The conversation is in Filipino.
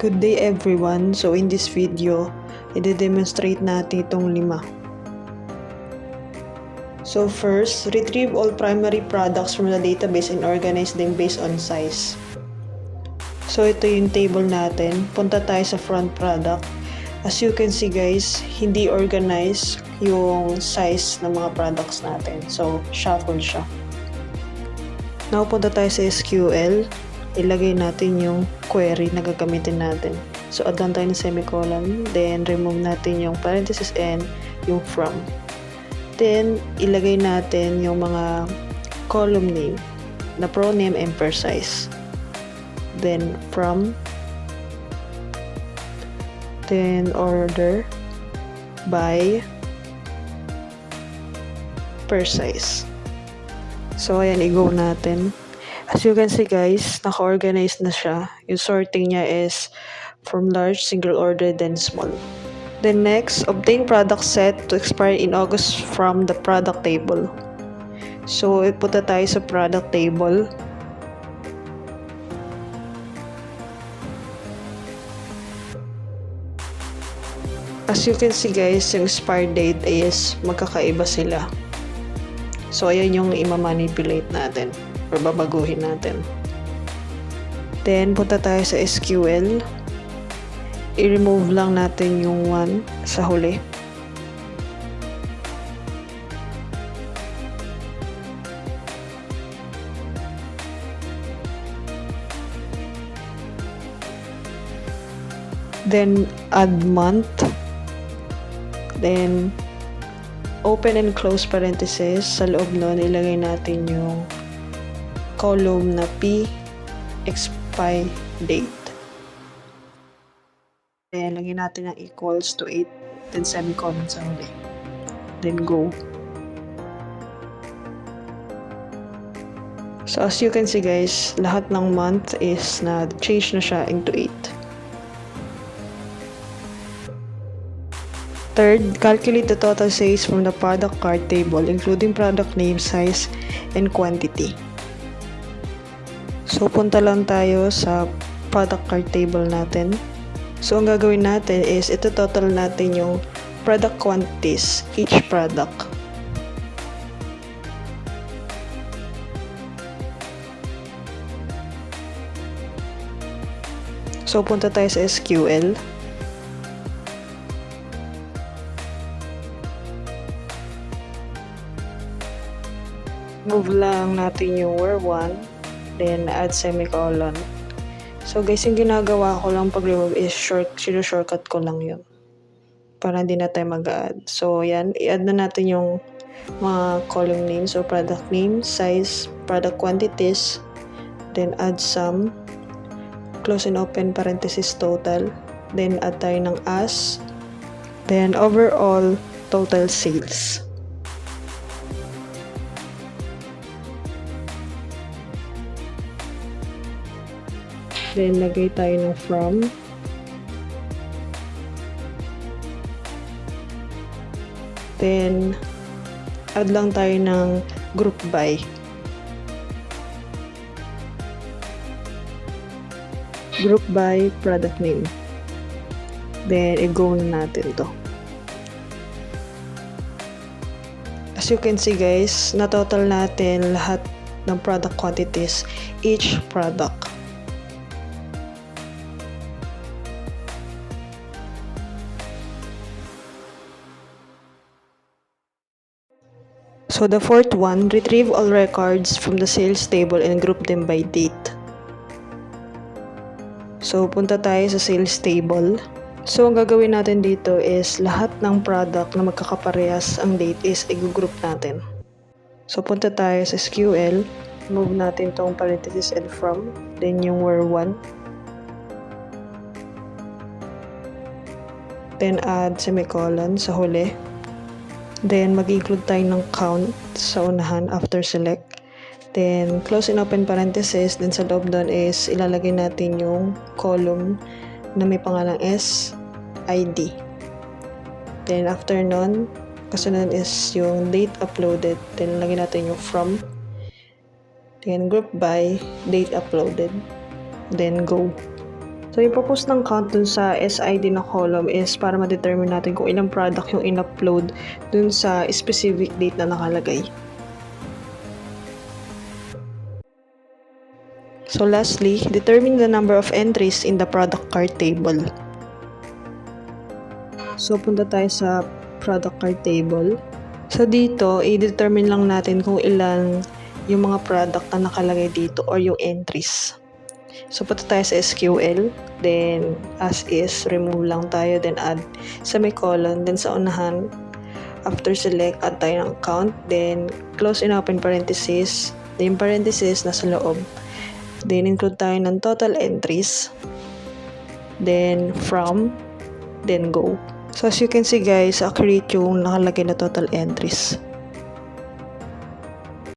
Good day everyone! So in this video, i-demonstrate natin itong 5. So first, retrieve all primary products from the database and organize them based on size. So ito yung table natin. Punta tayo sa front product. As you can see guys, hindi organized yung size ng mga products natin. So shuffle siya. Now punta tayo sa SQL. Ilagay natin yung query na gagamitin natin. So, add lang tayo ng semicolon. Then, remove natin yung parenthesis and yung from. Then, ilagay natin yung mga column name na proname and per size. Then, from. Then, order by per size. So, ayan, i-go natin. As you can see guys, naka-organize na siya. Yung sorting niya is from large, single order, then small. Then next, obtain product set to expire in August from the product table. So, ipunta tayo sa product table. As you can see guys, yung expire date is magkakaiba sila. So, ayan yung ima-manipulate natin or babaguhin natin. Then, punta tayo sa SQL. I-remove lang natin yung 1 sa huli. Then, add month. Then, open and close parenthesis. Sa loob nun, ilagay natin yung column na P, expire date. Then, lagyan natin ng equals to 8, then semicolon sa huli. Then, go. So, as you can see guys, lahat ng month is na-change na siya into 8. Third, calculate the total sales from the product card table, including product name, size, and quantity. So, punta lang tayo sa product card table natin. So, ang gagawin natin is, ito total natin yung product quantities, each product. So, punta tayo sa SQL. Move lang natin yung where 1. Then, add semicolon. So, guys, yung ginagawa ko lang pag-remove is shortcut ko lang yun. Para hindi na tayo mag-add. So, yan. I-add na natin yung mga column names. So, product name, size, product quantities. Then, add sum. Close and open parenthesis total. Then, add tayo ng as. Then, overall total sales. Then, lagay tayo ng from. Then, add lang tayo ng group by. Group by product name. Then, i-go natin to. As you can see guys, na-total natin lahat ng product quantities, each product. So the fourth one, retrieve all records from the sales table and group them by date. So punta tayo sa sales table. So ang gagawin natin dito is lahat ng product na magkakaparehas ang date is i-group natin. So punta tayo sa SQL, move natin tong parenthesis and from, then yung where 1. Then add semicolon sa huli. Then, mag-include tayo ng count sa unahan after select. Then, close and open parenthesis. Then, sa loob doon is ilalagay natin yung column na may pangalang S, ID. Then, after nun, kasunod is yung date uploaded. Then, lagyan natin yung from. Then, group by, date uploaded. Then, go. So, yung purpose ng count dun sa SID na column is para ma-determine natin kung ilang product yung in-upload dun sa specific date na nakalagay. So, lastly, determine the number of entries in the product cart table. So, punta tayo sa product cart table. So, dito, i-determine lang natin kung ilan yung mga product na nakalagay dito or yung entries. So, punta tayo sa SQL. Then, as is, remove lang tayo. Then, add semicolon. Then, sa unahan, after select, add tayo ng count. Then, close and open parenthesis. Then, yung parenthesis nasa loob. Then, include tayo ng total entries. Then, from. Then, go. So, as you can see guys, accurate yung nakalagay na total entries.